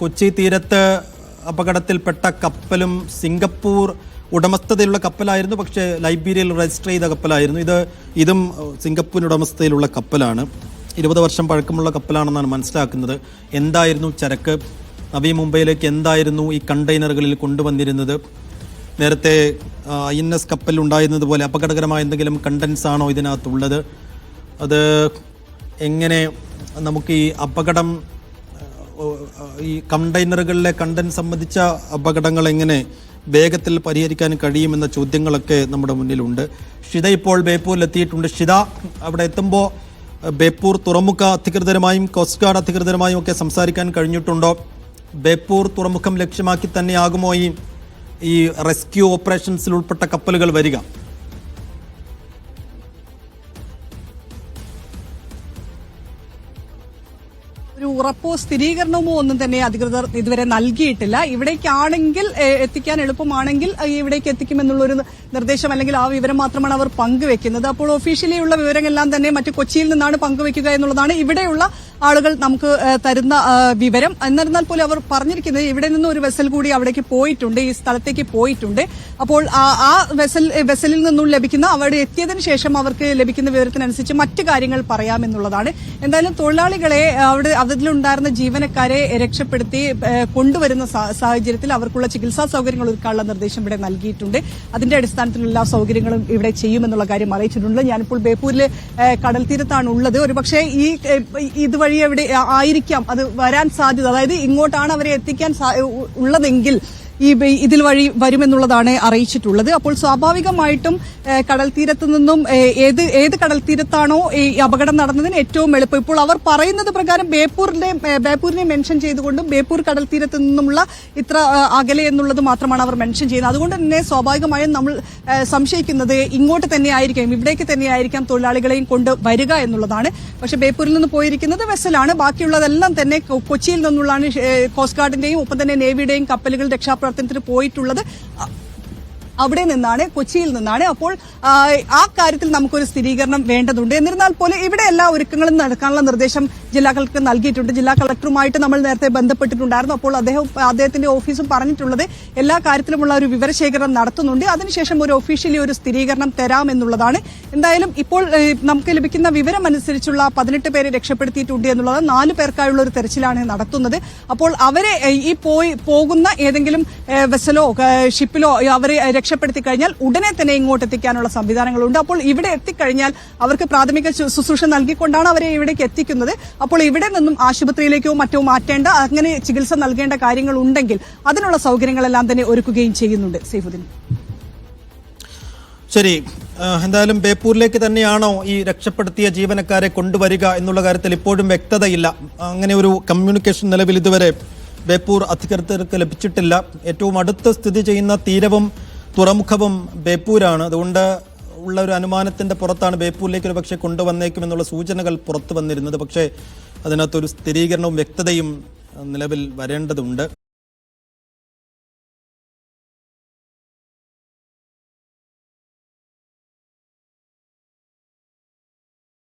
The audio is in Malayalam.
കൊച്ചി തീരത്ത് അപകടത്തിൽപ്പെട്ട കപ്പലും സിംഗപ്പൂർ ഉടമസ്ഥതയിലുള്ള കപ്പലായിരുന്നു. പക്ഷേ ലൈബീരിയയിൽ രജിസ്റ്റർ ചെയ്ത കപ്പലായിരുന്നു. ഇതും സിംഗപ്പൂർ ഉടമസ്ഥതയിലുള്ള കപ്പലാണ്. 20 വർഷം പഴക്കമുള്ള കപ്പലാണെന്നാണ് മനസ്സിലാക്കുന്നത്. എന്തായിരുന്നു ചരക്ക്? നവി മുംബൈയിലേക്ക് എന്തായിരുന്നു ഈ കണ്ടെയ്നറുകളിൽ കൊണ്ടുവന്നിരുന്നത്? നേരത്തെ INS കപ്പലിൽ ഉണ്ടായിരുന്നത് പോലെ അപകടകരമായ എന്തെങ്കിലും കണ്ടൻസ് ആണോ ഇതിനകത്തുള്ളത്? അത് എങ്ങനെ നമുക്ക് ഈ അപകടം, ഈ കണ്ടെയ്നറുകളിലെ കണ്ടന്റ് സംബന്ധിച്ച അപകടങ്ങൾ എങ്ങനെ വേഗത്തിൽ പരിഹരിക്കാൻ കഴിയുമെന്ന ചോദ്യങ്ങളൊക്കെ നമ്മുടെ മുന്നിലുണ്ട്. ഷിത ഇപ്പോൾ ബേപ്പൂരിൽ എത്തിയിട്ടുണ്ട്. ഷിത, അവിടെ എത്തുമ്പോൾ ബേപ്പൂർ തുറമുഖ അധികൃതരുമായും കോസ്റ്റ് ഗാർഡ് അധികൃതരുമായും ഒക്കെ സംസാരിക്കാൻ കഴിഞ്ഞിട്ടുണ്ടോ? ബേപ്പൂർ തുറമുഖം ലക്ഷ്യമാക്കി തന്നെയാകുമോ ഈ റെസ്ക്യൂ ഓപ്പറേഷൻസിൽ ഉൾപ്പെട്ട കപ്പലുകൾ വരിക? ഒരു ഉറപ്പോ സ്ഥിരീകരണമോ ഒന്നും തന്നെ അധികൃതർ ഇതുവരെ നൽകിയിട്ടില്ല. ഇവിടേക്കാണെങ്കിൽ എത്തിക്കാൻ എളുപ്പമാണെങ്കിൽ ഇവിടേക്ക് എത്തിക്കുമെന്നുള്ളൊരു നിർദ്ദേശം അല്ലെങ്കിൽ ആ വിവരം മാത്രമാണ് അവർ പങ്കുവെക്കുന്നത്. അപ്പോൾ ഒഫീഷ്യലി ഉള്ള വിവരങ്ങളെല്ലാം തന്നെ മറ്റു കൊച്ചിയിൽ നിന്നാണ് പങ്കുവെക്കുക എന്നുള്ളതാണ് ഇവിടെയുള്ള ആളുകൾ നമുക്ക് തരുന്ന വിവരം. എന്നിരുന്നാൽ പോലും അവർ പറഞ്ഞിരിക്കുന്നത് ഇവിടെ നിന്ന് ഒരു വെസൽ കൂടി അവിടേക്ക് പോയിട്ടുണ്ട്, ഈ സ്ഥലത്തേക്ക് പോയിട്ടുണ്ട്. അപ്പോൾ ആ വെസലിൽ നിന്നും ലഭിക്കുന്ന, അവിടെ എത്തിയതിനു ശേഷം അവർക്ക് ലഭിക്കുന്ന വിവരത്തിനനുസരിച്ച് മറ്റു കാര്യങ്ങൾ പറയാമെന്നുള്ളതാണ്. എന്തായാലും തൊഴിലാളികളെ അതിലുണ്ടായിരുന്ന ജീവനക്കാരെ രക്ഷപ്പെടുത്തി കൊണ്ടുവരുന്ന സാഹചര്യത്തിൽ അവർക്കുള്ള ചികിത്സാ സൗകര്യങ്ങൾ ഒരുക്കാനുള്ള നിർദ്ദേശം ഇവിടെ നൽകിയിട്ടുണ്ട്. അതിന്റെ അടിസ്ഥാനത്തിൽ എല്ലാ സൗകര്യങ്ങളും ഇവിടെ ചെയ്യുമെന്നുള്ള കാര്യം അറിയിച്ചിട്ടുണ്ട്. ഞാനിപ്പോൾ ബേപ്പൂരിലെ കടൽ തീരത്താണ് ഉള്ളത്. ഒരുപക്ഷെ ഇതുവഴി എവിടെ ആയിരിക്കാം അത് വരാൻ സാധ്യത, അതായത് ഇങ്ങോട്ടാണ് അവരെ എത്തിക്കാൻ ഉള്ളതെങ്കിൽ ഇതിൽ വഴി വരുമെന്നുള്ളതാണ് അറിയിച്ചിട്ടുള്ളത്. അപ്പോൾ സ്വാഭാവികമായിട്ടും കടൽ തീരത്തു നിന്നും ഏത് കടൽ തീരത്താണോ ഈ അപകടം നടന്നതിന് ഏറ്റവും എളുപ്പം, ഇപ്പോൾ അവർ പറയുന്നത് പ്രകാരം ബേപ്പൂരിനെ മെൻഷൻ ചെയ്തുകൊണ്ടും ബേപ്പൂർ കടൽ തീരത്തു നിന്നുമുള്ള ഇത്ര അകലെ എന്നുള്ളത് മാത്രമാണ് അവർ മെൻഷൻ ചെയ്യുന്നത്. അതുകൊണ്ട് തന്നെ സ്വാഭാവികമായും നമ്മൾ സംശയിക്കുന്നത് ഇങ്ങോട്ട് തന്നെയായിരിക്കാം, ഇവിടേക്ക് തന്നെയായിരിക്കാം തൊഴിലാളികളെയും കൊണ്ട് വരിക എന്നുള്ളതാണ്. പക്ഷെ ബേപ്പൂരിൽ നിന്ന് പോയിരിക്കുന്നത് വെസലാണ്. ബാക്കിയുള്ളതെല്ലാം തന്നെ കൊച്ചിയിൽ നിന്നുള്ളതാണ്. കോസ്റ്റ് ഗാർഡിന്റെയും ഒപ്പം തന്നെ നേവിയുടെയും കപ്പലുകൾ രക്ഷാപ്രവർത്തനത്തിന് പോയിട്ടുള്ളത് അവിടെ നിന്നാണ്, കൊച്ചിയിൽ നിന്നാണ്. അപ്പോൾ ആ കാര്യത്തിൽ നമുക്കൊരു സ്ഥിരീകരണം വേണ്ടതുണ്ട്. എന്നിരുന്നാൽ പോലും ഇവിടെ എല്ലാ ഒരുക്കങ്ങളും നടക്കാനുള്ള നിർദ്ദേശം ജില്ലാ കളക്ടർ നൽകിയിട്ടുണ്ട്. ജില്ലാ കളക്ടറുമായിട്ട് നമ്മൾ നേരത്തെ ബന്ധപ്പെട്ടിട്ടുണ്ടായിരുന്നു. അപ്പോൾ അദ്ദേഹത്തിന്റെ ഓഫീസും പറഞ്ഞിട്ടുള്ളത് എല്ലാ കാര്യത്തിലുമുള്ള ഒരു വിവരശേഖരണം നടത്തുന്നുണ്ട്. അതിനുശേഷം ഒരു ഒഫീഷ്യലി ഒരു സ്ഥിരീകരണം തരാമെന്നുള്ളതാണ്. എന്തായാലും ഇപ്പോൾ നമുക്ക് ലഭിക്കുന്ന വിവരം അനുസരിച്ചുള്ള 18 പേരെ രക്ഷപ്പെടുത്തിയിട്ടുണ്ട് എന്നുള്ളത്. 4 പേർക്കായുള്ള ഒരു തെരച്ചിലാണ് നടത്തുന്നത്. അപ്പോൾ അവരെ ഈ പോകുന്ന ഏതെങ്കിലും വെസലോ ഷിപ്പിലോ അവരെ രക്ഷപ്പെടുത്തി കഴിഞ്ഞാൽ ഉടനെ തന്നെ ഇങ്ങോട്ട് എത്തിക്കാനുള്ള സംവിധാനങ്ങളുണ്ട്. അപ്പോൾ ഇവിടെ എത്തിക്കഴിഞ്ഞാൽ അവർക്ക് പ്രാഥമിക ശുശ്രൂഷ നൽകിക്കൊണ്ടാണ് അവരെ ഇവിടേക്ക് എത്തിക്കുന്നത്. അപ്പോൾ ഇവിടെ നിന്നും ആശുപത്രിയിലേക്കോ മറ്റോ മാറ്റേണ്ട, അങ്ങനെ ചികിത്സ നൽകേണ്ട കാര്യങ്ങൾ ഉണ്ടെങ്കിൽ അതിനുള്ള സൗകര്യങ്ങളെല്ലാം തന്നെ ഒരുക്കുകയും ചെയ്യുന്നുണ്ട്. സൈഫുദ്ദീൻ, ശരി. എന്തായാലും ബേപ്പൂരിലേക്ക് തന്നെയാണോ ഈ രക്ഷപ്പെടുത്തിയ ജീവനക്കാരെ കൊണ്ടുവരിക എന്നുള്ള കാര്യത്തിൽ ഇപ്പോഴും വ്യക്തതയില്ല. അങ്ങനെ ഒരു കമ്മ്യൂണിക്കേഷൻ നിലവിൽ ഇതുവരെ ബേപ്പൂർ അധികൃതർക്ക് ലഭിച്ചിട്ടില്ല. ഏറ്റവും അടുത്ത് സ്ഥിതി ചെയ്യുന്ന തീരവും തുറമുഖവും ബേപ്പൂരാണ്. അതുകൊണ്ട് ഉള്ള ഒരു അനുമാനത്തിന്റെ പുറത്താണ് ബേപ്പൂരിലേക്ക് ഒരു പക്ഷേ കൊണ്ടുവന്നേക്കുമെന്നുള്ള സൂചനകൾ പുറത്തു വന്നിരുന്നത്. പക്ഷേ അതിനകത്തൊരു സ്ഥിരീകരണവും വ്യക്തതയും നിലവിൽ വരേണ്ടതുണ്ട്.